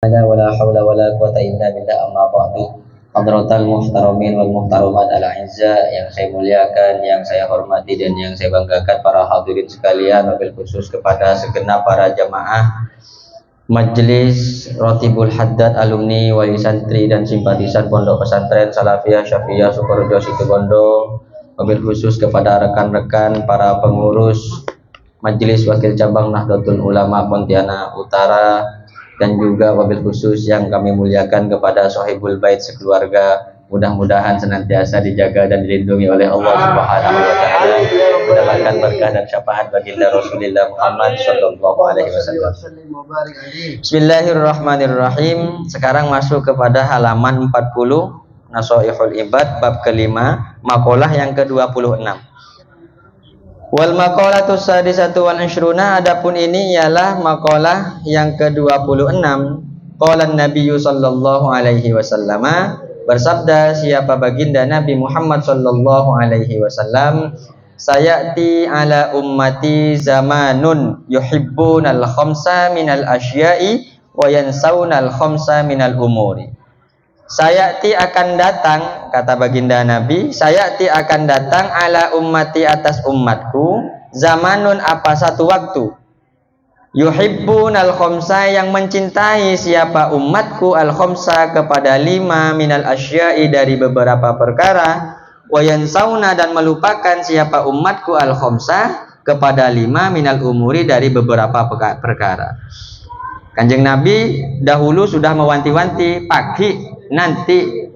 Wala haula wala quwata illa billah, amma ba'du. Hadratal muhtaramin wal muhtaramat al a'izza, yang saya muliakan, yang saya hormati dan yang saya banggakan para hadirin sekalian, wabil khusus kepada segenap para jamaah Majelis Rotibul Haddad, alumni, wali santri dan simpatisan Pondok Pesantren Salafiyah Syafiyah Sukorejo Situbondo, wabil khusus kepada rekan-rekan para pengurus Majelis Wakil Cabang Nahdlatul Ulama Pontianak Utara, dan juga wabil khusus yang kami muliakan kepada Sohibul Bait sekeluarga. Mudah-mudahan senantiasa dijaga dan dilindungi oleh Allah Subhanahu wa taala, mendapatkan berkah dan syafaat baginda Rasulullah Muhammad sallallahu alaihi wasallam. Bismillahirrahmanirrahim. Sekarang masuk kepada halaman 40, Nasoihul Ibad, bab kelima, maqalah yang ke-26. Wal maqalatu sadisatu wal ishruna, adapun ini ialah maqalah yang ke-26. Qala Nabi sallallahu alaihi wasallam, bersabda siapa baginda Nabi Muhammad sallallahu alaihi wasallam, sayati ala ummati zamanun yuhibbunal khamsa minal asya'i wa yansawunal khamsa minal umuri. Sayati akan datang, kata baginda Nabi, sayati akan datang ala ummati atas umatku, zamanun apa satu waktu, yuhibbun al khamsa yang mencintai siapa umatku al khamsa kepada 5 minal asya'i dari beberapa perkara, wa yansauna dan melupakan siapa umatku al khamsa kepada 5 minal umuri dari beberapa perkara. Kanjeng Nabi dahulu sudah mewanti-wanti, pagi nanti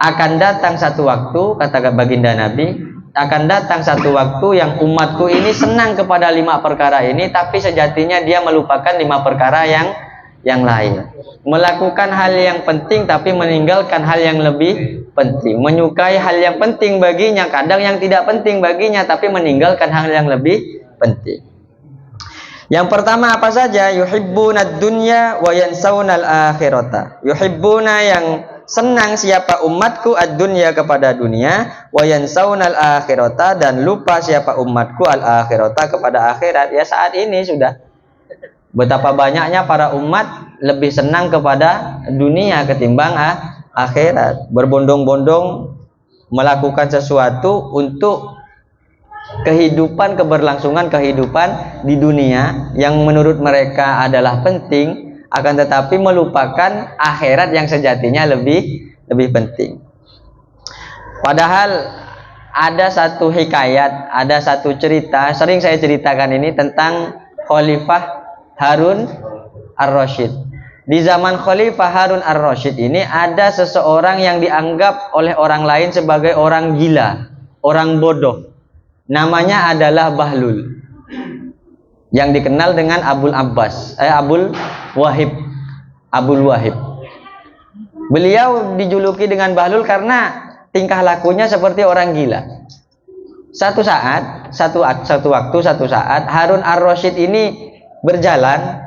akan datang satu waktu, kata baginda Nabi, akan datang satu waktu yang umatku ini senang kepada 5 perkara ini, tapi sejatinya dia melupakan 5 perkara yang lain. Melakukan hal yang penting tapi meninggalkan hal yang lebih penting. Menyukai hal yang penting baginya, kadang yang tidak penting baginya, tapi meninggalkan hal yang lebih penting. Yang pertama apa saja? Yuhibbuna dunya wa yansawnal akhirata. Yuhibbuna yang senang siapa umatku ad-dunya kepada dunia, wa yansawnal akhirata dan lupa siapa umatku al-akhirata kepada akhirat. Ya saat ini sudah betapa banyaknya para umat lebih senang kepada dunia ketimbang akhirat. Berbondong-bondong melakukan sesuatu untuk kehidupan, keberlangsungan kehidupan di dunia yang menurut mereka adalah penting, akan tetapi melupakan akhirat yang sejatinya lebih penting. Padahal ada satu hikayat, ada satu cerita, sering saya ceritakan ini tentang Khalifah Harun ar-Rasyid. Di zaman Khalifah Harun ar-Rasyid ini ada seseorang yang dianggap oleh orang lain sebagai orang gila, orang bodoh. Namanya adalah Bahlul, yang dikenal dengan Abul Wahib. Beliau dijuluki dengan Bahlul karena tingkah lakunya seperti orang gila. Satu saat Harun ar-Rasyid ini berjalan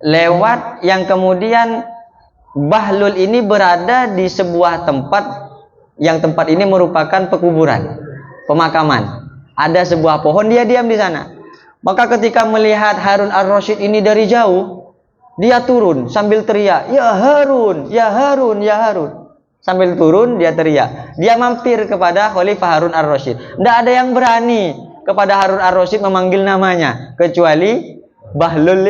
lewat yang kemudian Bahlul ini berada di sebuah tempat yang tempat ini merupakan pekuburan, pemakaman. Ada sebuah pohon, dia diam di sana. Maka ketika melihat Harun ar-Rasyid ini dari jauh, dia turun sambil teriak, "Ya Harun, ya Harun, ya Harun." Sambil turun dia teriak. Dia mampir kepada Khalifah Harun ar-Rasyid. Tidak ada yang berani kepada Harun ar-Rasyid memanggil namanya kecuali Bahlul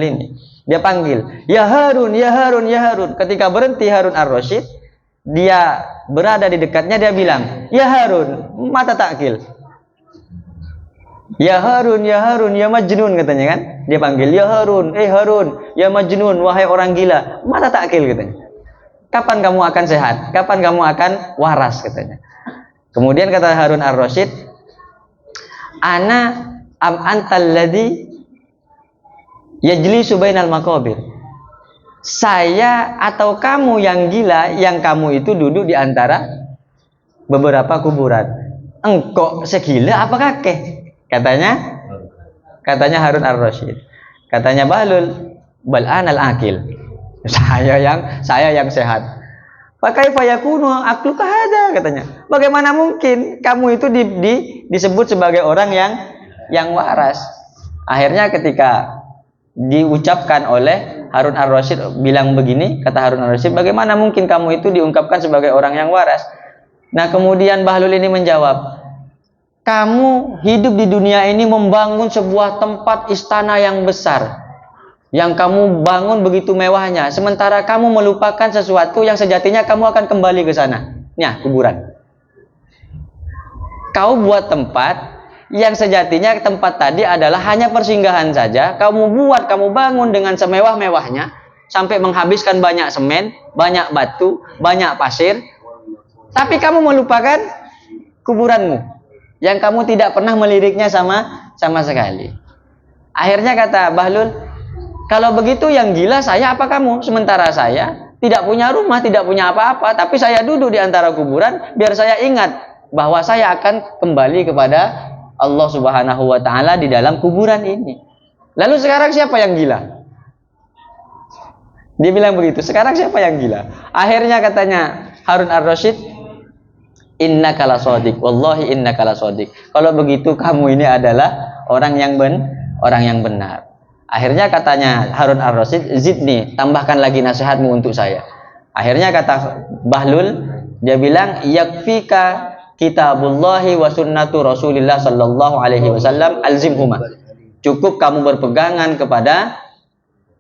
ini. Dia panggil, "Ya Harun, ya Harun, ya Harun." Ketika berhenti Harun ar-Rasyid, dia berada di dekatnya, dia bilang, "Ya Harun," mata takil. "Ya Harun, ya Harun, ya Majnun," katanya kan. Dia panggil, "Ya Harun, Harun, ya Majnun, wahai orang gila." Mata takil katanya. "Kapan kamu akan sehat? Kapan kamu akan waras?" katanya. Kemudian kata Harun ar-Rasyid, "Ana am antal ladzi yajlisu bainal maqabir." Saya atau kamu yang gila, yang kamu itu duduk di antara beberapa kuburan. "Engkau segila apa kakek?" Katanya Harun ar-Rasyid. Katanya Bahlul, "Bal anal akil." Saya yang sehat. "Fakaifa yakunu akluka hada?" katanya. Bagaimana mungkin kamu itu disebut sebagai orang yang waras? Akhirnya ketika diucapkan oleh Harun ar-Rasyid bilang begini, kata Harun ar-Rasyid, bagaimana mungkin kamu itu diungkapkan sebagai orang yang waras? Nah kemudian Bahlul ini menjawab, kamu hidup di dunia ini membangun sebuah tempat istana yang besar, yang kamu bangun begitu mewahnya, sementara kamu melupakan sesuatu yang sejatinya kamu akan kembali ke sana. Nah, kuburan. Kau buat tempat yang sejatinya tempat tadi adalah hanya persinggahan saja. Kamu bangun dengan semewah-mewahnya sampai menghabiskan banyak semen, banyak batu, banyak pasir. Tapi kamu melupakan kuburanmu yang kamu tidak pernah meliriknya sama sekali. Akhirnya kata Bahlul, kalau begitu yang gila saya apa kamu? Sementara saya tidak punya rumah, tidak punya apa-apa, tapi saya duduk di antara kuburan biar saya ingat bahwa saya akan kembali kepada Allah Subhanahu wa taala di dalam kuburan ini. Lalu sekarang siapa yang gila? Dia bilang begitu. Sekarang siapa yang gila? Akhirnya katanya Harun ar-Rasyid, innaka lasadiq, wallahi innaka lasadiq. Kalau begitu kamu ini adalah orang yang benar. Akhirnya katanya Harun ar-Rasyid, zidni, tambahkan lagi nasihatmu untuk saya. Akhirnya kata Bahlul, dia bilang, yakfika kitabullahi wa sunnatu Rasulillah sallallahu alaihi wasallam alzimhuma. Cukup kamu berpegangan kepada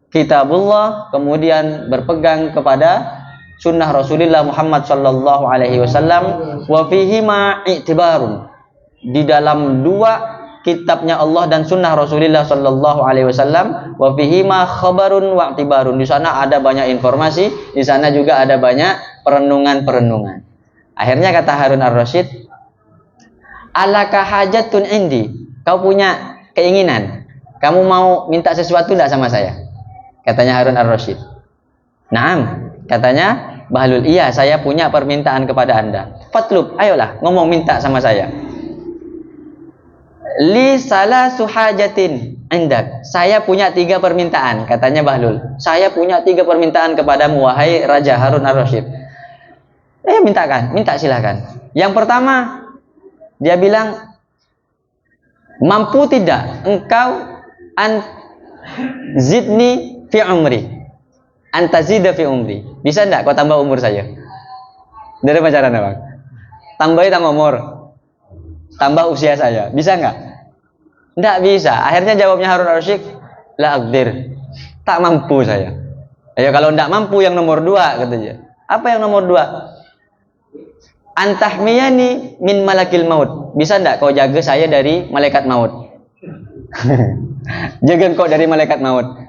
kitabullah, kemudian berpegang kepada sunnah Rasulullah Muhammad sallallahu alaihi wasallam, wa fihima i'tibarun. Di dalam dua kitabnya Allah dan sunnah Rasulullah sallallahu alaihi wasallam, wa fihima khabarun wa i'tibarun. Di sana ada banyak informasi, di sana juga ada banyak perenungan-perenungan. Akhirnya kata Harun ar-Rasyid, alaka hajatun indi, kau punya keinginan, kamu mau minta sesuatu tidak sama saya? Katanya Harun ar-Rasyid. Naam, katanya Bahlul, iya saya punya permintaan kepada anda. Fatlub, ayolah ngomong minta sama saya. Li salasu hajatin indak, saya punya 3 permintaan, katanya Bahlul. Saya punya 3 permintaan kepadamu wahai Raja Harun ar-Rasyid. Mintakan, minta silakan. Yang pertama, dia bilang, mampu tidak engkau zidni fi umri, antazida fi umri. Bisa enggak kau tambah umur saya? Dari pacaran Bang. Tambah umur, tambah usia saya. Bisa enggak? Enggak bisa. Akhirnya jawabnya Harun ar-Rasyid, la aqdir, tak mampu saya. Ya kalau enggak mampu yang nomor 2 katanya. Apa yang nomor 2? Antahmiyani min malakil maut. Bisa enggak kau jaga saya dari malaikat maut? Jaga kau dari malaikat maut.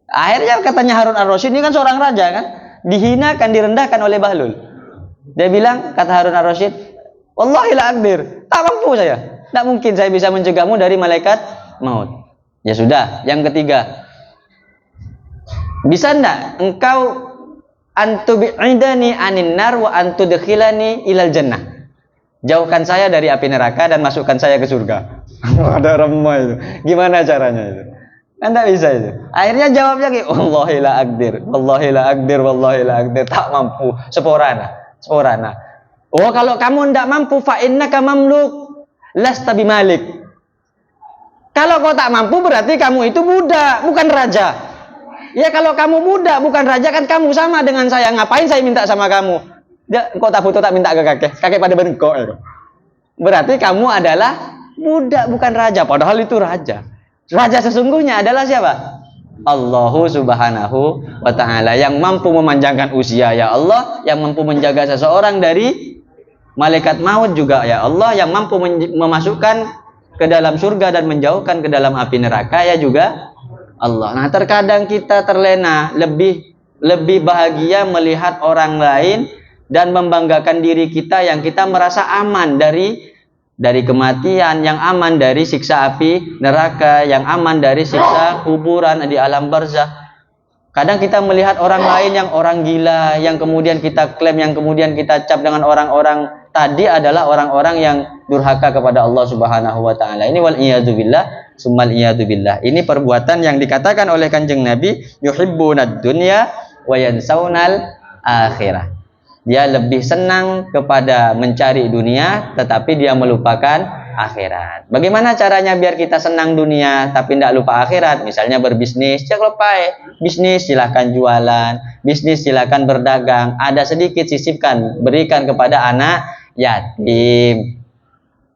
Akhirnya katanya Harun ar-Rasyid, ini kan seorang raja kan, dihinakan, direndahkan oleh Bahlul. Dia bilang, kata Harun ar-Rasyid, wallahi la aqdir, tak mampu saya. Tak mungkin saya bisa mencegahmu dari malaikat maut. Ya sudah, yang ketiga, bisa enggak engkau antubi'idani anin nar wa antudkhilani ilal jannah. Jauhkan saya dari api neraka dan masukkan saya ke surga. Ada remah itu. Gimana caranya itu? Kan tidak bisa itu. Akhirnya jawabnya kayak, wallahi la aqdir, wallahi la aqdir, wallahi la aqdir, tak mampu. Seporana. Oh, kalau kamu tidak mampu, fa innaka mamluk, lasta bimalik. Kalau kau tak mampu berarti kamu itu budak, bukan raja. Ya kalau kamu budak bukan raja kan kamu sama dengan saya. Ngapain saya minta sama kamu? Kok tak butuh tak minta ke kakek pada bengkok ya. Berarti kamu adalah budak bukan raja. Padahal itu raja. Raja sesungguhnya adalah siapa? Allahu subhanahu wa ta'ala, yang mampu memanjangkan usia ya Allah, yang mampu menjaga seseorang dari malaikat maut juga ya Allah, yang mampu memasukkan ke dalam surga dan menjauhkan ke dalam api neraka ya juga Allah. Nah, terkadang kita terlena, lebih bahagia melihat orang lain dan membanggakan diri kita yang kita merasa aman dari kematian, yang aman dari siksa api neraka, yang aman dari siksa kuburan di alam barzakh. Kadang kita melihat orang lain yang orang gila, yang kemudian kita klaim, yang kemudian kita cap dengan orang-orang tadi adalah orang-orang yang durhaka kepada Allah Subhanahu wa taala. Ini wal iyadu billah. Summal iyadu billah. Ini perbuatan yang dikatakan oleh Kanjeng Nabi, yuhibbunad dunya wa yansaunal akhirah. Dia lebih senang kepada mencari dunia tetapi dia melupakan akhirat. Bagaimana caranya biar kita senang dunia tapi tidak lupa akhirat? Misalnya berbisnis, jangan lupa bisnis silahkan jualan, bisnis silahkan berdagang. Ada sedikit sisipkan, berikan kepada anak yatim.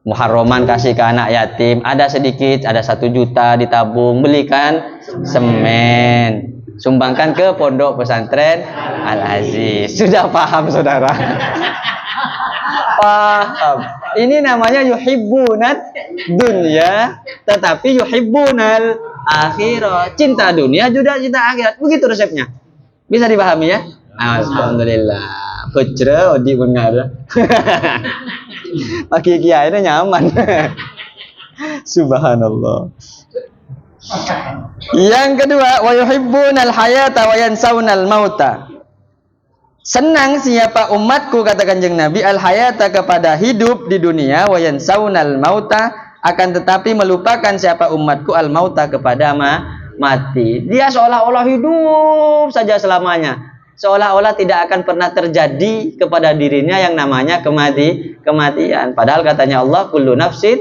Muharraman kasih ke anak yatim, ada sedikit, ada 1 juta ditabung, belikan semen, sumbangkan ke pondok pesantren Al-Aziz. Sudah paham saudara? Paham. Ini namanya yuhibbunat dunya tetapi yuhibbunal akhirah. Cinta dunia juga cinta akhirat. Begitu resepnya. Bisa dipahami ya? Alhamdulillah. Putra odi benar. Pakai kiainya nyaman. Subhanallah. Yang kedua, wa yuhibbunal hayata wa yansaunal mauta. Senang siapa umatku, kata Kanjeng Nabi, al hayata kepada hidup di dunia, wa yansaunal mauta, akan tetapi melupakan siapa umatku al mauta kepada mati. Dia seolah-olah hidup saja selamanya, seolah-olah tidak akan pernah terjadi kepada dirinya yang namanya kematian. Padahal katanya Allah, kullu nafsin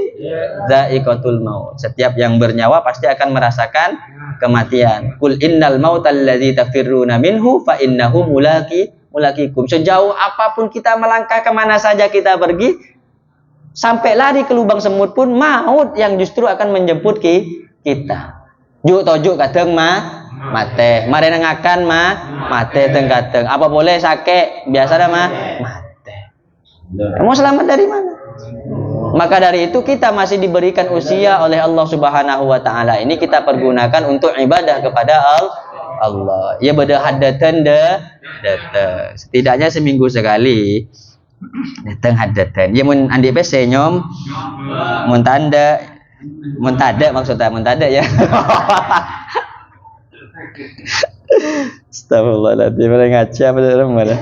dha'iqatul maut. Setiap yang bernyawa pasti akan merasakan kematian. Qul innal mautal ladzi tafirruna minhu fa innahu mulaqikum. Sejauh apapun kita melangkah, kemana saja kita pergi, sampai lari ke lubang semut pun maut yang justru akan menjemput kita. Juk tojuk kadang mate, mari nengakan mate teng-kateng. Apa boleh sakit biasa dah mate. Kamu selamat dari mana? Maka dari itu kita masih diberikan usia oleh Allah Subhanahu wa taala. Ini kita pergunakan untuk ibadah kepada Allah. Ya beda hadatan datang. Setidaknya seminggu sekali datang hadatan. Ya mun andi PC nyom mun tanda maksudnya mun tanda ya. Astagfirullahaladzim, ngaca bener mana.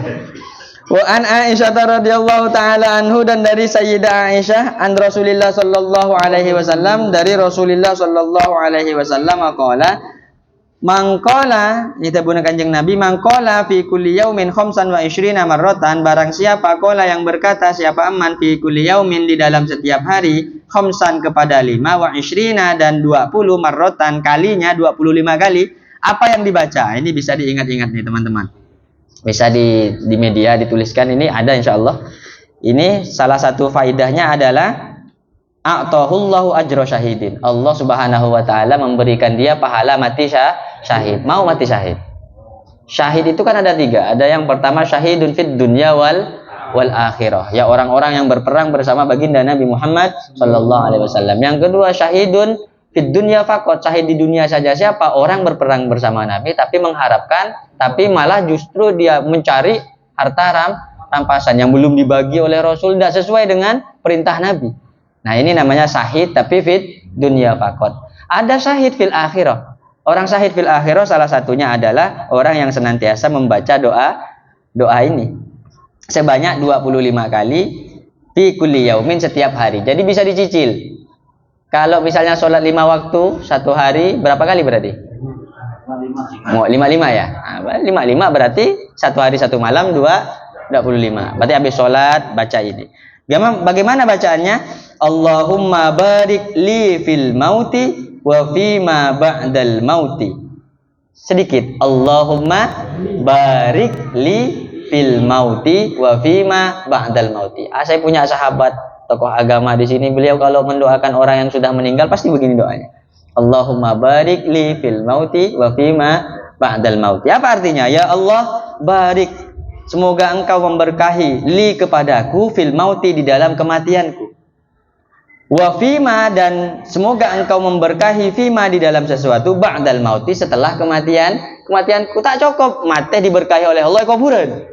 Wa an Aisyah radhiyallahu taala anhu, dan dari Sayyidah Aisyah an Rasulillah sallallahu alaihi wasallam, dari Rasulullah sallallahu alaihi wasallam qala, mangqala, ini tabuna Kanjeng Nabi, mangqala fi kulli yaumin khamsan wa ishrina marratan, barang siapa qala yang berkata, siapa aman fi kulli yaumin di dalam setiap hari, khamsan kepada 5, wa ishrina dan 20 marratan kalinya 25 kali. Apa yang dibaca? Ini bisa diingat-ingat nih teman-teman. Bisa di media dituliskan, ini ada insyaallah. Ini salah satu faidahnya adalah a'tahullahu ajra syahidin. Allah Subhanahu wa taala memberikan dia pahala mati syahid. Mau mati syahid. Syahid itu kan ada 3. Ada yang pertama syahidun fid dunya wal akhirah. Ya orang-orang yang berperang bersama baginda Nabi Muhammad sallallahu alaihi wasallam. Yang kedua syahidun fid dunya faqat, syahid di dunia saja. Siapa? Orang berperang bersama Nabi tapi mengharapkan, tapi malah justru dia mencari harta rampasan yang belum dibagi oleh Rasul, tidak sesuai dengan perintah Nabi. Nah, ini namanya syahid tapi fid dunya faqat. Ada syahid fil akhirah. Orang syahid fil akhirah salah satunya adalah orang yang senantiasa membaca doa ini sebanyak 25 kali fi kulli yaumin, setiap hari. Jadi bisa dicicil. Kalau misalnya sholat 5 waktu satu hari, berapa kali berarti? 55 ya. Nah, 55 berarti satu hari satu malam 25. Berarti habis sholat baca ini. Bagaimana bacaannya? Allahumma barik li fil mauti wa fima ba'dal mauti. Sedikit. Allahumma barik li fil mauti wa fima ba'dal mauti. Saya punya sahabat tokoh agama di sini, beliau kalau mendoakan orang yang sudah meninggal pasti begini doanya. Allahumma barik li fil mauti wa fima ba'dal mauti. Apa artinya? Ya Allah, barik, semoga engkau memberkahi li kepadaku fil mauti, di dalam kematianku. Wa fima, dan semoga engkau memberkahi fima, di dalam sesuatu ba'dal mauti, setelah kematianku. Tak cukup mati diberkahi oleh Allah kuburan.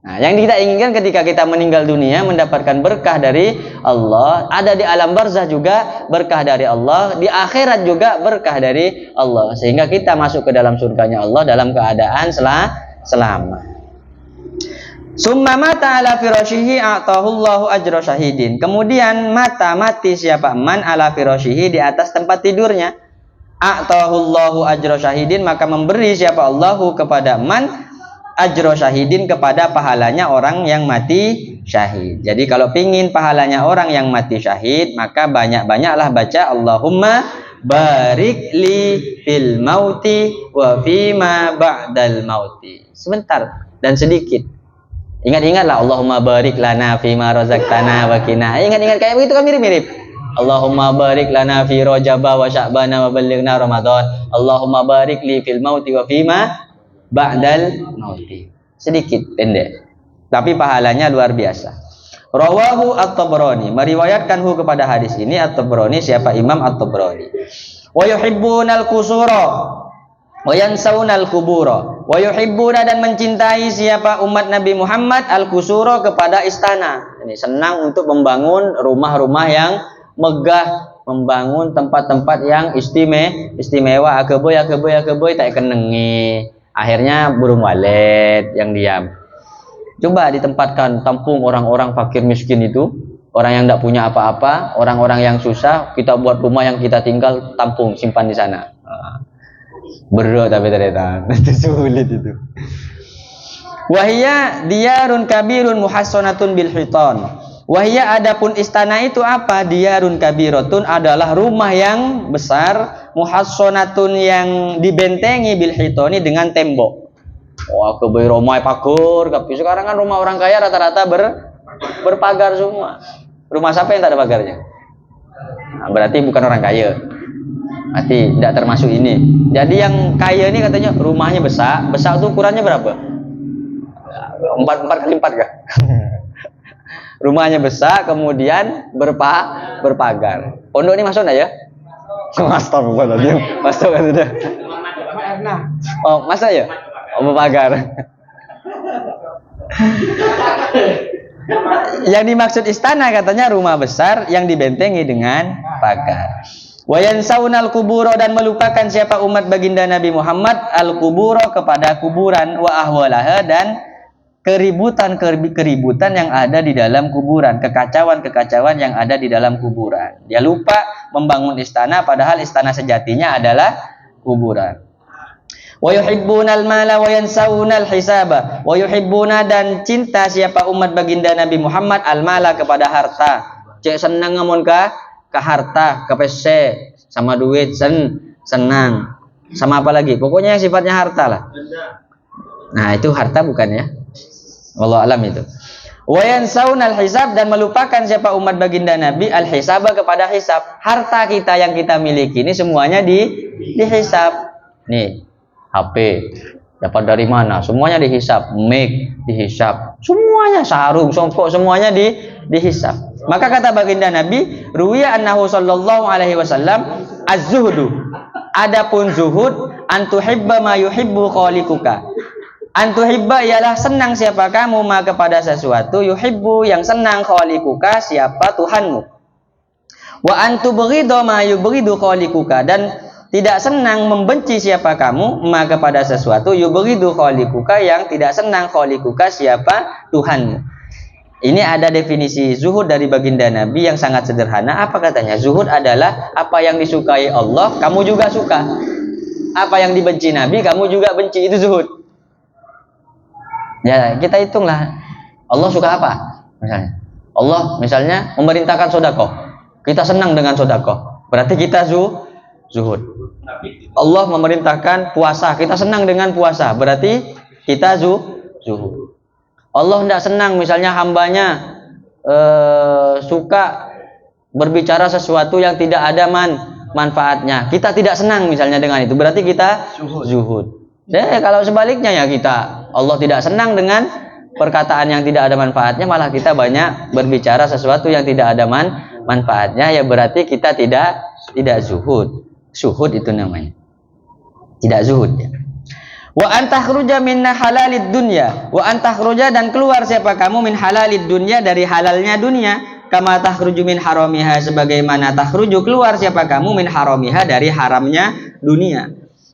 Nah, yang kita inginkan ketika kita meninggal dunia mendapatkan berkah dari Allah, ada di alam barzah juga berkah dari Allah, di akhirat juga berkah dari Allah, sehingga kita masuk ke dalam surganya Allah dalam keadaan selamat. Summa mata ala firashihi a'tahullahu ajra syahidin. Kemudian mati siapa man ala firashihi, di atas tempat tidurnya, a'tahullahu ajra syahidin, maka memberi siapa Allahu kepada man ajro syahidin, kepada pahalanya orang yang mati syahid. Jadi kalau pingin pahalanya orang yang mati syahid, maka banyak-banyaklah baca Allahumma barik li fil mauti wa fima ba'dal mauti. Sebentar dan sedikit. Ingat-ingatlah Allahumma barik lana fima razaqtana wa qina. Ingat-ingat kayak begitu kan mirip-mirip. Allahumma barik lana fi Rajaba wa Sya'bana wa ballighna Ramadan. Allahumma barik li fil mauti wa fima ba'dal mauti. Sedikit, pendek. Tapi pahalanya luar biasa. Rawahu At-Tabrani, meriwayatkanhu kepada hadis ini At-Tabrani, siapa? Imam At-Tabrani. Wa yuhibbunal qusura wa yansaunal qubura. Wa yuhibbuna, dan mencintai siapa umat Nabi Muhammad, al-qusura, kepada istana. Ini senang untuk membangun rumah-rumah yang megah, membangun tempat-tempat yang istimewa. Akeboy tak kenengi. Akhirnya burung walet yang diam. Coba ditempatkan, tampung orang-orang fakir miskin itu, orang yang tidak punya apa-apa, orang-orang yang susah, kita buat rumah yang kita tinggal, tampung, simpan di sana. Berat tapi ternyata itu sulit itu. Wahia diyarun kabirun muhassonatun bil hiton. Wahia, adapun istana itu apa? Diyarun kabiratun, adalah rumah yang besar, muhassonatun, yang dibentengi bil hitoni, dengan tembok. Wah, kebay romai pakur, tapi sekarang kan rumah orang kaya rata-rata berpagar semua. Rumah siapa yang tak ada pagarnya? Nah, berarti bukan orang kaya. Berarti tidak termasuk ini. Jadi yang kaya ini katanya rumahnya besar. Besar itu ukurannya berapa? 4 kali 4 kah? Rumahnya besar, kemudian berpagar. Pondok ini masuk enggak ya? Astagfirullahaladzim. Masuk kan sudah? Oh, masa ya? Oh, berpagar. Yang dimaksud istana katanya rumah besar yang dibentengi dengan pagar. Wayan saunal kuburo, dan melupakan siapa umat baginda Nabi Muhammad al-kuburo, kepada kuburan, wa ahwalaha, dan keributan yang ada di dalam kuburan, kekacauan yang ada di dalam kuburan. Dia lupa membangun istana, padahal istana sejatinya adalah kuburan. Wa yuhibbunal mala wa yansaunal hisaba. Wa yuhibbuna, dan cinta siapa umat baginda Nabi Muhammad al-mala, kepada harta. Cek senang ngamun ke harta, ke PC, sama duit, senang. Sama apa lagi? Pokoknya yang sifatnya harta lah. Nah, itu harta bukan ya? Wallahu alam itu. Wa yansaunal hisab, dan melupakan siapa umat baginda Nabi al-hisaba, kepada hisab. Harta kita yang kita miliki ini semuanya dihisab. Nih, HP dapat dari mana? Semuanya dihisab. Mic dihisab. Semuanya, sarung, songkok, semuanya dihisab. Maka kata baginda Nabi, ruwiya annahu sallallahu alaihi wasallam, az-zuhdu, adapun zuhud, antuhibba ma yuhibbu khaliquka. Antuhibba ialah senang siapa kamu ma kepada sesuatu, yuhibbu yang senang, khaliquka siapa Tuhanmu. Wa antubghidu ma yubghidu khaliquka, dan tidak senang membenci siapa kamu ma kepada sesuatu, yubghidu khaliquka, yang tidak senang khaliquka siapa Tuhanmu. Ini ada definisi zuhud dari baginda Nabi yang sangat sederhana. Apa katanya? Zuhud adalah apa yang disukai Allah, kamu juga suka. Apa yang dibenci Nabi, kamu juga benci. Itu zuhud. Ya, kita hitunglah. Allah suka apa? Misalnya, Allah misalnya memerintahkan sedekah. Kita senang dengan sedekah. Berarti kita zuhud. Allah memerintahkan puasa. Kita senang dengan puasa. Berarti kita zuhud. Allah tidak senang misalnya hambanya suka berbicara sesuatu yang tidak ada manfaatnya. Kita tidak senang misalnya dengan itu. Berarti kita zuhud. Kalau sebaliknya ya kita, Allah tidak senang dengan perkataan yang tidak ada manfaatnya, malah kita banyak berbicara sesuatu yang tidak ada manfaatnya, ya berarti kita tidak zuhud. Zuhud itu namanya. Tidak zuhud ya. Wa antakhruja minna halalid dunya, wa antakhruja, dan keluar siapa kamu min halalid dunya, dari halalnya dunia, kama takhruju min haramiha, sebagaimana takhruju keluar siapa kamu min haramiha, dari haramnya dunia.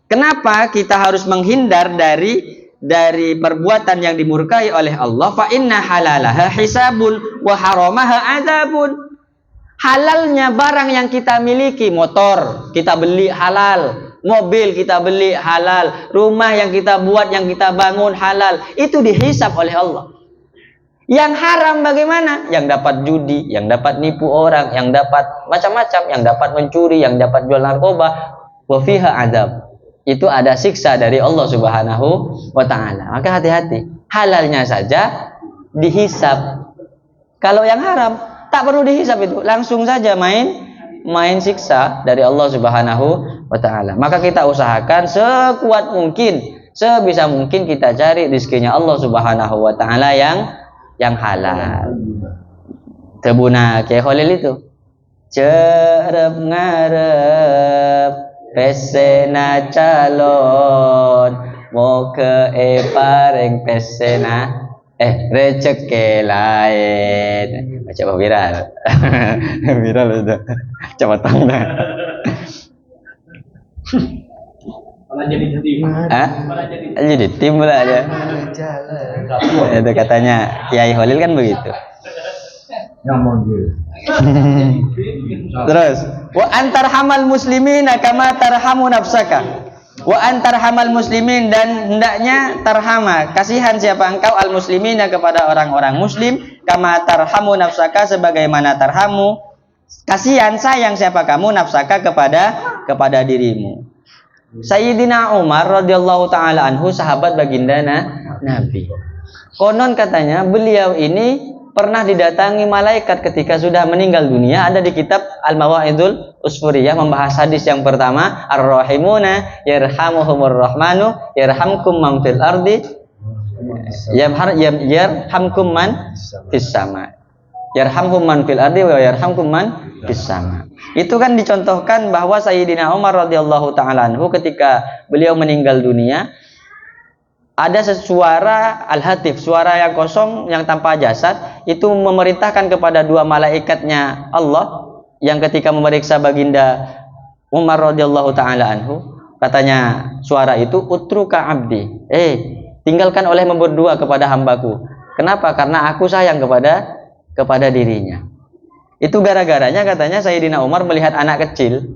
Kenapa kita harus menghindar dari perbuatan yang dimurkai oleh Allah? Fa inna halalaha hisabun wa haramaha adzabun. Halalnya barang yang kita miliki, motor kita beli halal, mobil kita beli halal, rumah yang kita buat, yang kita bangun halal, itu dihisab oleh Allah. Yang haram bagaimana? Yang dapat judi, yang dapat nipu orang, yang dapat macam-macam, yang dapat mencuri, yang dapat jual narkoba, wa fiha adzab. Itu ada siksa dari Allah Subhanahu wa taala. Maka hati-hati. Halalnya saja dihisab. Kalau yang haram tak perlu dihisab, itu langsung saja main siksa dari Allah Subhanahu wa taala. Maka kita usahakan sekuat mungkin, sebisa mungkin kita cari rezekinya Allah Subhanahu wa taala yang halal. Tebuna Kiai Khalil itu cerep ngarep pesena calon mau ke pareng pesena rezeki lain. Coba viral. Viral itu. Coba tanda. Malah jadi tim. Malah jadi tim pula aja. Itu katanya Kiai Khalil kan begitu. Terus, wa antarhamal muslimina kama tarhamu nafsaka. Wa antarhamal muslimin, dan hendaknya tarhama, kasihan siapa engkau al muslimina kepada orang-orang muslim, kama tarhamu nafsaka, sebagaimana tarhamu kasihan sayang siapa kamu nafsaka kepada dirimu. Sayyidina Umar radhiyallahu taala anhu, sahabat baginda Nabi. Konon katanya beliau ini pernah didatangi malaikat ketika sudah meninggal dunia. Ada di kitab Al-Mawa'idul Usfuriyah membahas hadis yang pertama, ar-rahimuna yarhamuhumur rahmanu yarhamkum man fil ardi yarhamkum man fis sama. Yarhamkum man fil ardi wa yarhamkum man fis sama. Itu kan dicontohkan bahwa Sayyidina Umar radhiyallahu taala anhu ketika beliau meninggal dunia, ada suara al-hatif, suara yang kosong yang tanpa jasad, itu memerintahkan kepada dua malaikatnya Allah yang ketika memeriksa baginda Umar radhiyallahu taala anhu, katanya suara itu, utruka abdi, tinggalkan olehmu berdua kepada hambaku. Kenapa? Karena aku sayang kepada dirinya. Itu gara-garanya katanya Sayyidina Umar melihat anak kecil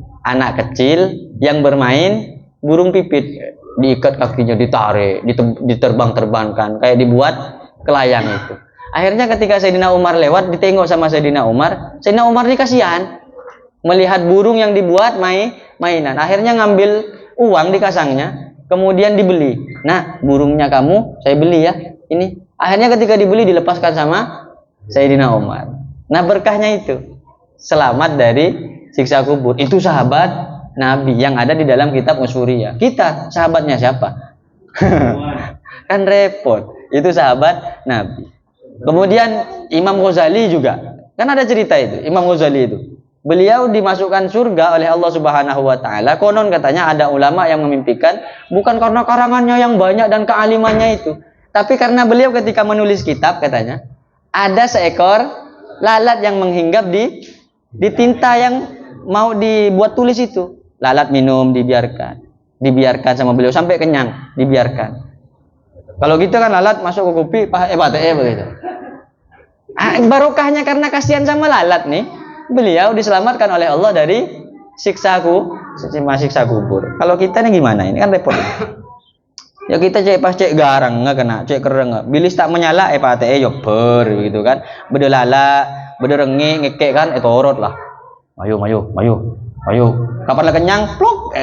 yang bermain burung pipit, diikat kakinya, ditarik, diterbang-terbangkan, kayak dibuat kelayang itu. Akhirnya ketika Sayyidina Umar lewat, ditengok sama Sayyidina Umar ini kasihan melihat burung yang dibuat mainan. Akhirnya ngambil uang di kasangnya, kemudian dibeli. Nah, burungnya kamu saya beli ya, ini. Akhirnya ketika dibeli dilepaskan sama Sayyidina Umar. Nah, berkahnya itu selamat dari siksa kubur. Itu sahabat Nabi yang ada di dalam kitab Usfuriyah. Kita sahabatnya siapa? Kan repot. Itu sahabat Nabi. Kemudian Imam Ghazali juga. Kan ada cerita itu, Imam Ghazali itu. Beliau dimasukkan surga oleh Allah Subhanahu wa taala. Konon katanya ada ulama yang memimpikan bukan karena karangannya yang banyak dan kealimannya itu, tapi karena beliau ketika menulis kitab katanya ada seekor lalat yang menghinggap di tinta yang mau dibuat tulis itu. Lalat minum, dibiarkan sama beliau sampai kenyang, dibiarkan. Kalau gitu kan lalat masuk ke kopi, begitu. Barokahnya karena kasihan sama lalat nih, beliau diselamatkan oleh Allah dari siksa kubur. Kalau kita nih gimana? Ini kan repot. Ya kita cek garang nggak kena, cek kereng nggak. Bilis tak menyala, ber gitu kan. Bedelala, bederengi, ngekek kan, torot lah. Mayu. Kapan lah kenyang, pluk.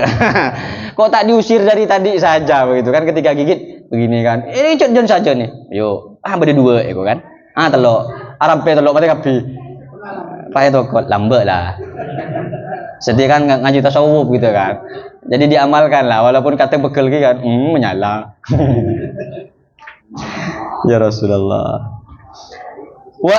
Kok tak diusir dari tadi saja begitu kan? Ketika gigit begini kan. Ini jon saja nih. Yo, berdua, kan. Telok, arampe telok mati kapi. Pakai tokot, lambat lah. Sedih kan ngaji tasawuf gitu kan. Jadi diamalkan lah, walaupun kata bekal kan, menyala. Ya Rasulullah. Wa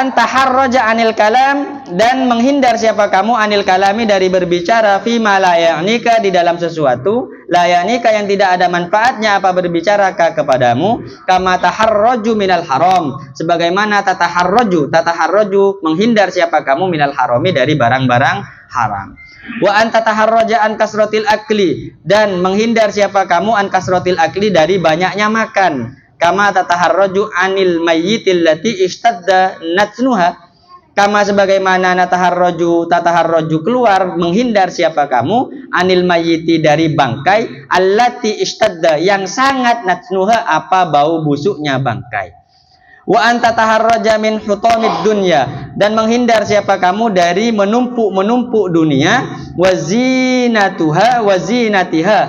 antaharraja anil kalam, dan menghindar siapa kamu anil kalami dari berbicara fi ma la ya'nika, di dalam sesuatu la ya'nika yang tidak ada manfaatnya apa berbicara kepadamu, kama taharraju minal haram, sebagaimana tataharraju menghindar siapa kamu minal harami dari barang-barang haram. Wa anta taharraja an kasratil akli, dan menghindar siapa kamu an kasratil akli dari banyaknya makan, kama tataharraju anil mayyitil lati istadda natnuha, Kama sebagaimana tataharraju keluar menghindar siapa kamu anil mayyiti dari bangkai allati istadda yang sangat natnuha apa bau busuknya bangkai. Wa anta taharraja min hutamid dunya dan menghindar siapa kamu dari menumpuk dunia wazinatuha wazinatiha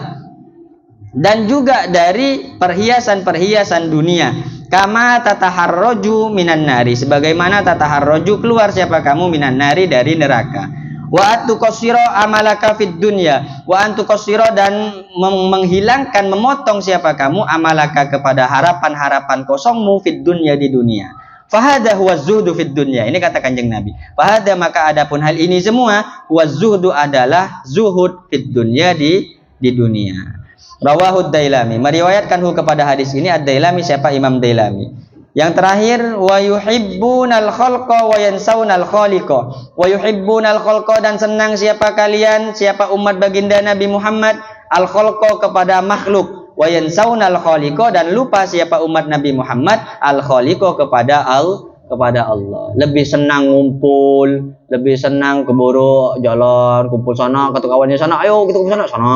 dan juga dari perhiasan-perhiasan dunia. Kama tataharraju minan nari sebagaimana tataharraju keluar siapa kamu minan nari dari neraka. Wa atuqassira amalaka fid dunya wa antuqassira dan menghilangkan memotong siapa kamu amalaka kepada harapan-harapan kosongmu fid dunya di dunia. Fahada huwa zuhdu fid dunya. Ini kata Kanjeng Nabi. Fahada maka adapun hal ini semua huwa zuhdu adalah zuhud fid dunya di dunia. Rawahu Dailami meriwayatkan kepada hadis ini Ad-Dailami siapa Imam Dailami. Yang terakhir wa yuhibbunal khalqa wa yansaunal khaliqa. Wa yuhibbunal khalqa dan senang siapa kalian siapa umat baginda Nabi Muhammad al khalqa kepada makhluk wa yansaunal khaliqa dan lupa siapa umat Nabi Muhammad al khaliqa kepada Allah. Lebih senang ngumpul, lebih senang keburu jalan kumpul sana kata kawannya sana ayo kita kumpul sana.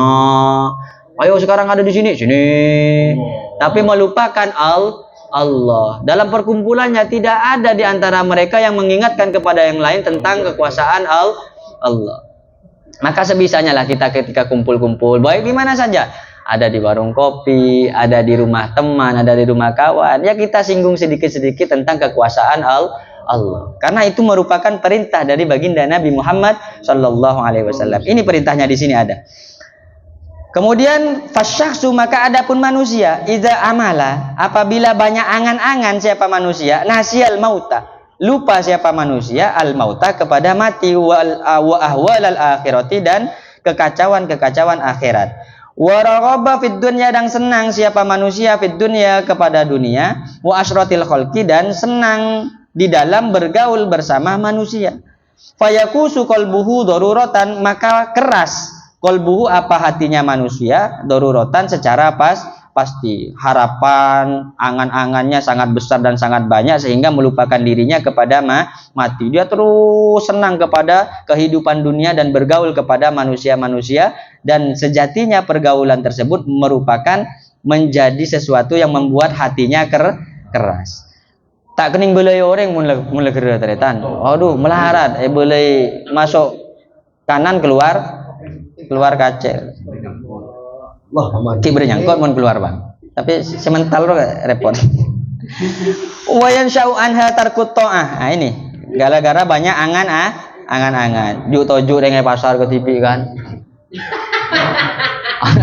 Ayo sekarang ada di sini. Tapi melupakan Allah. Dalam perkumpulannya tidak ada di antara mereka yang mengingatkan kepada yang lain tentang kekuasaan Allah. Maka sebisanya lah kita ketika kumpul-kumpul, baik di mana saja. Ada di warung kopi, ada di rumah teman, ada di rumah kawan. Ya kita singgung sedikit-sedikit tentang kekuasaan Allah. Karena itu merupakan perintah dari baginda Nabi Muhammad sallallahu alaihi wasallam. Ini perintahnya di sini ada. Kemudian fasyakhsu maka adapun manusia idza amala apabila banyak angan-angan siapa manusia nasyal mauta lupa siapa manusia al mauta kepada mati wa ahwalal akhirati dan kekacauan akhirat wa raghaba fid dunya dan senang siapa manusia fid dunya kepada dunia wa asratil khalqi dan senang di dalam bergaul bersama manusia fayakusu qalbuhu daruratan maka keras kolbuhu apa hatinya manusia daruratan secara pasti harapan angan-angannya sangat besar dan sangat banyak sehingga melupakan dirinya kepada mati. Dia terus senang kepada kehidupan dunia dan bergaul kepada manusia-manusia dan sejatinya pergaulan tersebut merupakan menjadi sesuatu yang membuat hatinya keras. Tak kening belai orang mulai keretan. Aduh melarat boleh masuk kanan keluar kaca. Ki bernyangkut mun keluar bang. Tapi semental lo repot. Wayan syau anha tarkut ta'ah. Nah ini gara-gara banyak angan-angan. Juk tojuk dengan pasar ke TV kan.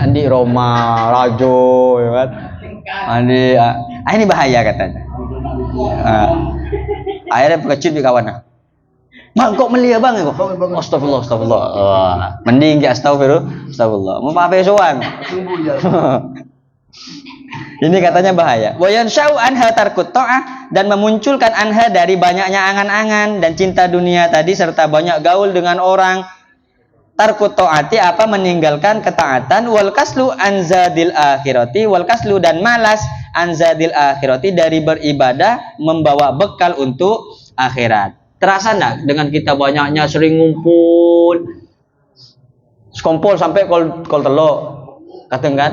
Andi Roma, Rajo, ya kan. Andi, ini bahaya katanya. Akhirnya kecil di kawan. Mak kok melia bang kok? Astagfirullah. Mending ya astagfirullah. Mau apa sowan? Ini katanya bahaya. Wayan syau anha tarkut ta'ah dan memunculkan anha dari banyaknya angan-angan dan cinta dunia tadi serta banyak gaul dengan orang. Tarkut ta'ati apa meninggalkan ketaatan wal kaslu anzadil akhirati wal kaslu dan malas anzadil akhirati dari beribadah membawa bekal untuk akhirat. Terasa enggak dengan kita banyaknya sering ngumpul skompol sampai kol telok kateng kan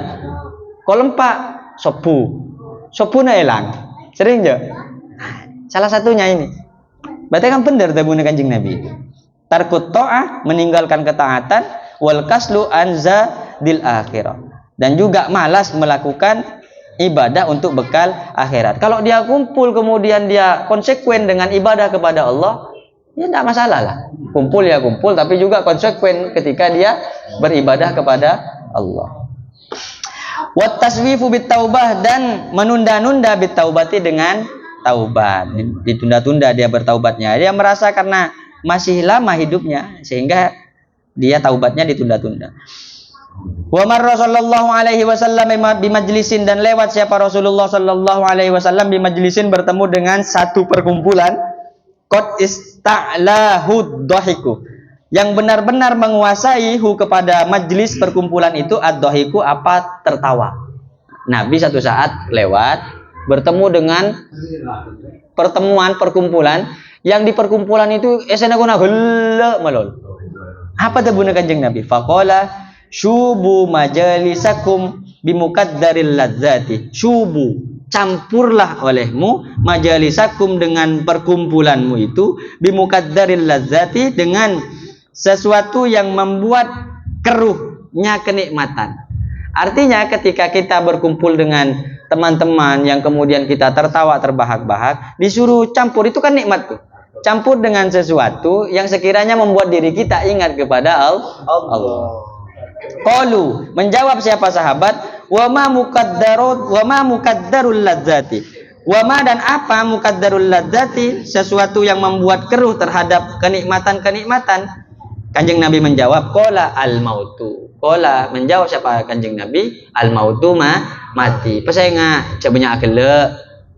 kol empak sopu na elang sering je salah satunya ini berarti kan benar tabune Kanjeng Nabi tarkut ta'ah meninggalkan ketaatan wal kaslu anza dil akhirah dan juga malas melakukan ibadah untuk bekal akhirat. Kalau dia kumpul kemudian dia konsekuen dengan ibadah kepada Allah, ya tidak masalah lah. Kumpul ya kumpul, tapi juga konsekuen ketika dia beribadah kepada Allah. Wat taswifu bit taubah dan menunda-nunda bit taubati dengan taubat. Ditunda-tunda dia bertaubatnya. Dia merasa karena masih lama hidupnya sehingga dia taubatnya ditunda-tunda. Wa marra sallallahu alaihi wasallam bi majlisin dan lewat siapa Rasulullah sallallahu alaihi wasallam bi majlisin bertemu dengan satu perkumpulan qad ista'lahu dhahiku yang benar-benar menguasai kepada majlis perkumpulan itu ad-dhahiku apa tertawa. Nabi satu saat lewat bertemu dengan perkumpulan yang di perkumpulan itu esena guna hella malol. Apa tabuna Kanjeng Nabi? Faqala syubu majalisakum bimukaddaril ladzati. Syubu, campurlah olehmu majalisakum dengan perkumpulanmu itu bimukaddaril ladzati dengan sesuatu yang membuat keruhnya kenikmatan. Artinya ketika kita berkumpul dengan teman-teman yang kemudian kita tertawa terbahak-bahak, disuruh campur, itu kan nikmat tuh. Campur dengan sesuatu yang sekiranya membuat diri kita ingat kepada Allah. Qalu, menjawab siapa sahabat, wa ma mukaddarul ladzati. Wa ma, dan apa mukaddarul ladzati, sesuatu yang membuat keruh terhadap kenikmatan-kenikmatan. Kanjeng Nabi menjawab, qala al mautu. Qala, menjawab siapa Kanjeng Nabi, al mautu mati. Pasal nga cabanya akele.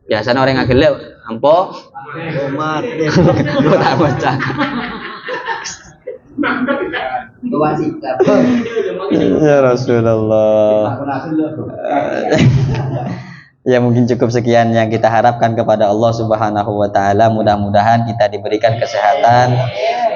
Biasanya orang akele ampo mati. Gua tak baca. Ya Rasulullah. Ya mungkin cukup sekian yang kita harapkan kepada Allah Subhanahu wa taala. Mudah-mudahan kita diberikan kesehatan,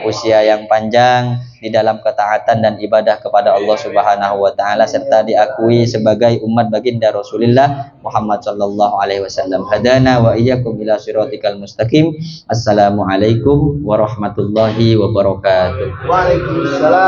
usia yang panjang di dalam ketaatan dan ibadah kepada Allah Subhanahu wa taala, serta diakui sebagai umat baginda Rasulullah Muhammad sallallahu alaihi wasallam. Hadana wa iyyakum ila siratikal mustaqim. Assalamualaikum warahmatullahi wabarakatuh. Waalaikumsalam.